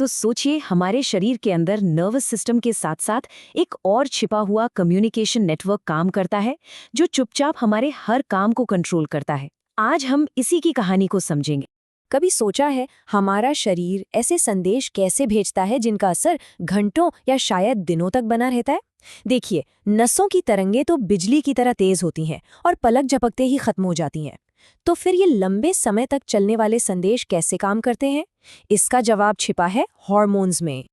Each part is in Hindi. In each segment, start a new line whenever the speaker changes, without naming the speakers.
तो सोचिए, हमारे शरीर के अंदर नर्वस सिस्टम के साथ साथ एक और छिपा हुआ कम्युनिकेशन नेटवर्क काम करता है, जो चुपचाप हमारे हर काम को कंट्रोल करता है। आज हम इसी की कहानी को समझेंगे।
कभी सोचा है हमारा शरीर ऐसे संदेश कैसे भेजता है जिनका असर घंटों या शायद दिनों तक बना रहता है? देखिए, नसों की तरंगें तो बिजली की तरह तेज होती हैं और पलक झपकते ही खत्म हो जाती हैं। तो फिर ये लंबे समय तक चलने वाले संदेश कैसे काम करते हैं? इसका जवाब छिपा है हार्मोन्स में।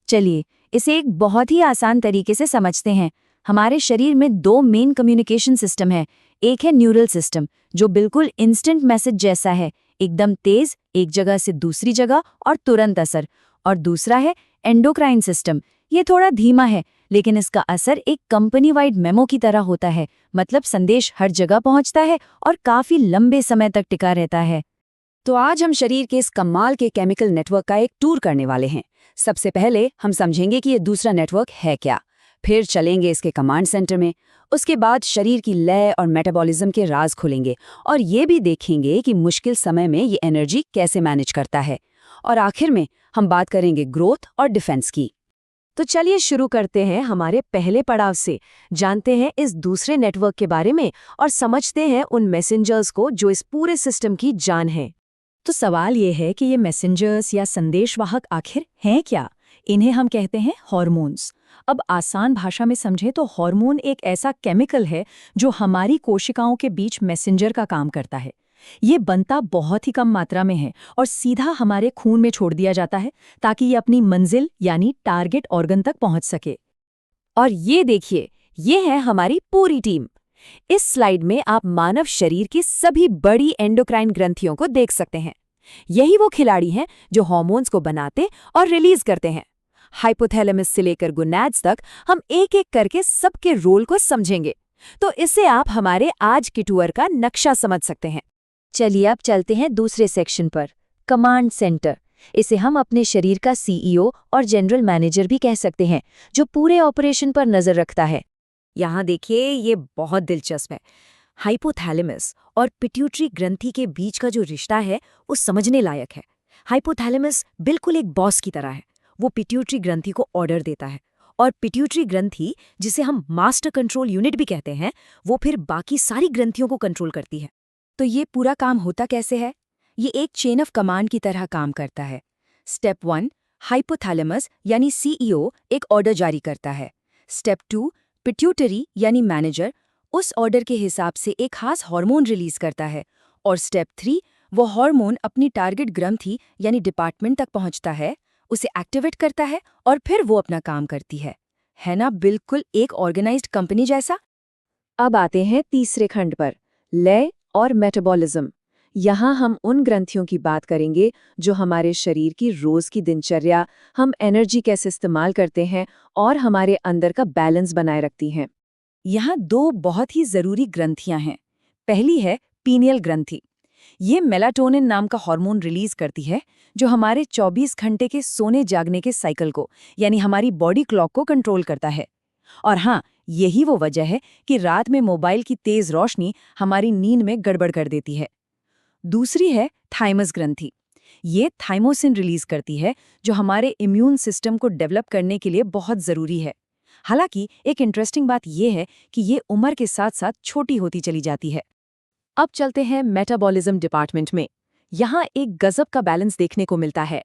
चलिए, इसे एक बहुत ही आसान तरीके से समझते हैं। हमारे शरीर में दो मेन कम्युनिकेशन सिस्टम है। एक है न्यूरल सिस्टम, जो बिल्कुल इंस्टेंट मैसेज जैसा है, एकदम तेज, एक जगह से दूसरी जगह और तुरंत असर। और दूसरा है एंडोक्राइन सिस्टम। ये थोड़ा धीमा है, लेकिन इसका असर एक कंपनी वाइड मेमो की तरह होता है। मतलब संदेश हर जगह पहुंचता है और काफी लंबे समय तक टिका रहता है।
तो आज हम शरीर के इस कमाल के केमिकल नेटवर्क का एक टूर करने वाले हैं। सबसे पहले हम समझेंगे कि ये दूसरा नेटवर्क है क्या, फिर चलेंगे इसके कमांड सेंटर में, उसके बाद शरीर की लय और मेटाबॉलिज्म के राज खोलेंगे और ये भी देखेंगे कि मुश्किल समय में ये एनर्जी कैसे मैनेज करता है। और आखिर में हम बात करेंगे ग्रोथ और डिफेंस की।
तो चलिए शुरू करते हैं हमारे पहले पड़ाव से। जानते हैं इस दूसरे नेटवर्क के बारे में और समझते हैं उन मैसेंजर्स को जो इस पूरे सिस्टम की जान है।
तो सवाल ये है कि ये मैसेंजर्स या संदेशवाहक आखिर हैं क्या? इन्हें हम कहते हैं हार्मोन्स। अब आसान भाषा में समझें तो हार्मोन एक ऐसा केमिकल है जो हमारी कोशिकाओं के बीच मैसेंजर का काम करता है। ये बनता बहुत ही कम मात्रा में है और सीधा हमारे खून में छोड़ दिया जाता है, ताकि ये अपनी मंजिल यानी टारगेट ऑर्गन तक पहुंच सके।
और ये देखिए, ये है हमारी पूरी टीम। इस स्लाइड में आप मानव शरीर की सभी बड़ी एंडोक्राइन ग्रंथियों को देख सकते हैं। यही वो खिलाड़ी हैं जो हार्मोन्स को बनाते और रिलीज करते हैं। हाइपोथैलेमस से लेकर गोनैड्स तक हम एक एक करके सबके रोल को समझेंगे। तो इससे आप हमारे आज के टूर का नक्शा समझ सकते हैं।
चलिए अब चलते हैं दूसरे सेक्शन पर, कमांड सेंटर। इसे हम अपने शरीर का सीईओ और जनरल मैनेजर भी कह सकते हैं, जो पूरे ऑपरेशन पर नजर रखता है।
यहाँ देखिए, ये बहुत दिलचस्प है। हाइपोथैलेमस और पिट्यूटरी ग्रंथि के बीच का जो रिश्ता है वो समझने लायक है। हाइपोथैलेमस बिल्कुल एक बॉस की तरह है। वो पिट्यूटरी ग्रंथि को ऑर्डर देता है और पिट्यूटरी ग्रंथि, जिसे हम मास्टर कंट्रोल यूनिट भी कहते हैं, वो फिर बाकी सारी ग्रंथियों को कंट्रोल करती है।
तो ये पूरा काम होता कैसे है? ये एक चेन ऑफ कमांड की तरह काम करता है। स्टेप 1, हाइपोथैलेमस यानी सीईओ एक ऑर्डर जारी करता है। स्टेप 2, पिट्यूटरी यानी मैनेजर उस ऑर्डर के हिसाब से एक खास हार्मोन रिलीज करता है। और स्टेप 3, वो हार्मोन अपनी टारगेट ग्रंथि यानी डिपार्टमेंट तक पहुंचता है, उसे एक्टिवेट करता है और फिर वो अपना काम करती है। है ना बिल्कुल एक ऑर्गेनाइज्ड कंपनी जैसा?
अब आते हैं तीसरे खंड पर, लय और मेटाबॉलिज्म। यहाँ हम उन ग्रंथियों की बात करेंगे जो हमारे शरीर की रोज की दिनचर्या, हम एनर्जी कैसे इस्तेमाल करते हैं और हमारे अंदर का बैलेंस बनाए रखती हैं।
यहाँ दो बहुत ही जरूरी ग्रंथियां हैं। पहली है पीनियल ग्रंथि। ये मेलाटोनिन नाम का हार्मोन रिलीज करती है, जो हमारे 24 घंटे के सोने जागने के साइकिल को, यानी हमारी बॉडी क्लॉक को कंट्रोल करता है। और हाँ, यही वो वजह है कि रात में मोबाइल की तेज रोशनी हमारी नींद में गड़बड़ कर देती है। दूसरी है थाइमस ग्रंथि। ये थाइमोसिन रिलीज करती है, जो हमारे इम्यून सिस्टम को डेवलप करने के लिए बहुत जरूरी है। हालांकि एक इंटरेस्टिंग बात यह है कि ये उम्र के साथ साथ छोटी होती चली जाती है।
अब चलते हैं मेटाबॉलिज्म डिपार्टमेंट में। यहाँ एक गजब का बैलेंस देखने को मिलता है।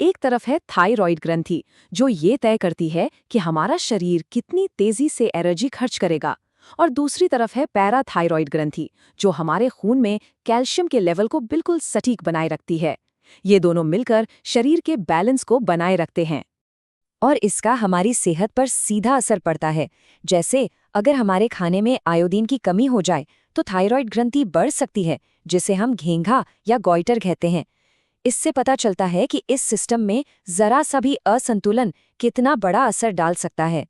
एक तरफ है थायराइड ग्रंथि, जो ये तय करती है कि हमारा शरीर कितनी तेजी से एनर्जी खर्च करेगा, और दूसरी तरफ है पैराथायराइड ग्रंथि, जो हमारे खून में कैल्शियम के लेवल को बिल्कुल सटीक बनाए रखती है। ये दोनों मिलकर शरीर के बैलेंस को बनाए रखते हैं।
और इसका हमारी सेहत पर सीधा असर पड़ता है। जैसे अगर हमारे खाने में आयोडीन की कमी हो जाए तो थायराइड ग्रंथि बढ़ सकती है, जिसे हम घेंघा या गॉइटर कहते हैं। इससे पता चलता है कि इस सिस्टम में जरा सा भी असंतुलन कितना बड़ा असर डाल सकता है।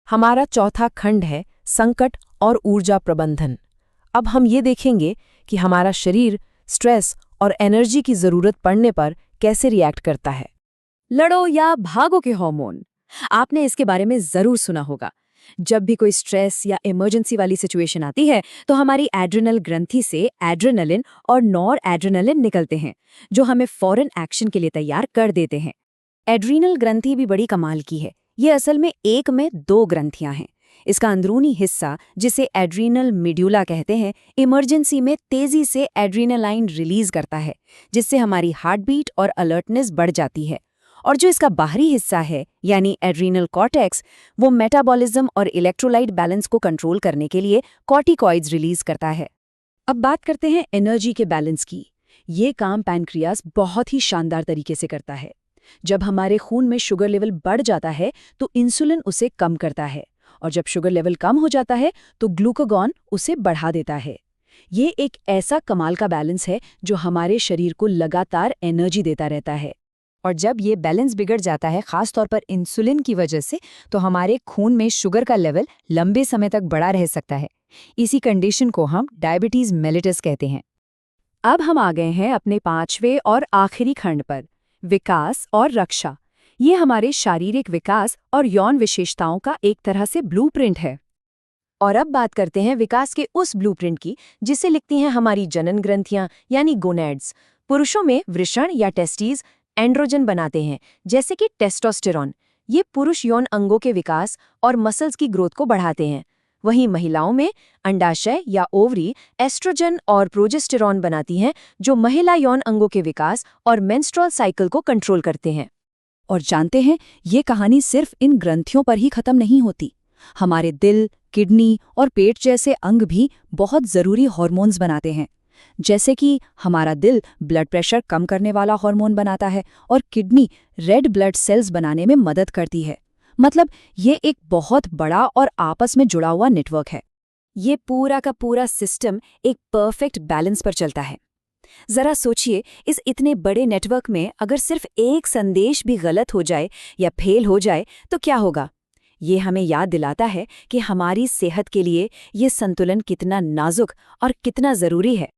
हमारा चौथा खंड है संकट और ऊर्जा प्रबंधन। अब हम ये देखेंगे कि हमारा शरीर स्ट्रेस और एनर्जी की जरूरत पड़ने पर कैसे रिएक्ट करता है।
लड़ो या भागो के हार्मोन, आपने इसके बारे में जरूर सुना होगा। जब भी कोई स्ट्रेस या इमरजेंसी वाली सिचुएशन आती है तो हमारी एड्रेनल ग्रंथि से एड्रेनलिन और नॉर एड्रेनलिन निकलते हैं, जो हमें फौरन एक्शन के लिए तैयार कर देते हैं। एड्रीनल ग्रंथि भी बड़ी कमाल की है। ये असल में एक में 2 ग्रंथियां हैं। इसका अंदरूनी हिस्सा, जिसे एड्रीनल मिड्यूला कहते हैं, इमरजेंसी में तेजी से एड्रीनलाइन रिलीज करता है, जिससे हमारी हार्ट बीट और अलर्टनेस बढ़ जाती है। और जो इसका बाहरी हिस्सा है, यानी एड्रीनल कॉर्टेक्स, वो मेटाबॉलिज्म और इलेक्ट्रोलाइट बैलेंस को कंट्रोल करने के लिए कॉर्टिकॉइड्स रिलीज करता है।
अब बात करते हैं एनर्जी के बैलेंस की। ये काम पैनक्रियास बहुत ही शानदार तरीके से करता है। जब हमारे खून में शुगर लेवल बढ़ जाता है तो इंसुलिन उसे कम करता है, और जब शुगर लेवल कम हो जाता है तो ग्लूकागॉन उसे बढ़ा देता है। ये एक ऐसा कमाल का बैलेंस है जो हमारे शरीर को लगातार एनर्जी देता रहता है।
और जब ये बैलेंस बिगड़ जाता है, खासतौर पर इंसुलिन की वजह से, तो हमारे खून में शुगर का लेवल लंबे समय तक बढ़ा रह सकता है। इसी कंडीशन को हम डायबिटीज मेलिटस कहते हैं।
अब हम आ गए हैं अपने 5वें और आखिरी खंड पर, विकास और रक्षा। ये हमारे शारीरिक विकास और यौन विशेषताओं का एक तरह से ब्लूप्रिंट है। और अब बात करते हैं विकास के उस ब्लूप्रिंट की जिसे लिखती हैं हमारी जनन ग्रंथियां यानी गोनैड्स। पुरुषों में वृषण या टेस्टीज एंड्रोजन बनाते हैं, जैसे कि टेस्टोस्टेरॉन। ये पुरुष यौन अंगों के विकास और मसल्स की ग्रोथ को बढ़ाते हैं। वहीं महिलाओं में अंडाशय या ओवरी एस्ट्रोजन और प्रोजेस्टेरॉन बनाती हैं, जो महिला यौन अंगों के विकास और मेंस्ट्रुअल साइकिल को कंट्रोल करते हैं।
और जानते हैं, ये कहानी सिर्फ इन ग्रंथियों पर ही खत्म नहीं होती। हमारे दिल, किडनी और पेट जैसे अंग भी बहुत ज़रूरी हार्मोन्स बनाते हैं। जैसे कि हमारा दिल ब्लड प्रेशर कम करने वाला हार्मोन बनाता है और किडनी रेड ब्लड सेल्स बनाने में मदद करती है। मतलब ये एक बहुत बड़ा और आपस में जुड़ा हुआ नेटवर्क है।
ये पूरा का पूरा सिस्टम एक परफेक्ट बैलेंस पर चलता है। जरा सोचिए, इस इतने बड़े नेटवर्क में अगर सिर्फ एक संदेश भी गलत हो जाए या फेल हो जाए तो क्या होगा? ये हमें याद दिलाता है कि हमारी सेहत के लिए ये संतुलन कितना नाजुक और कितना ज़रूरी है।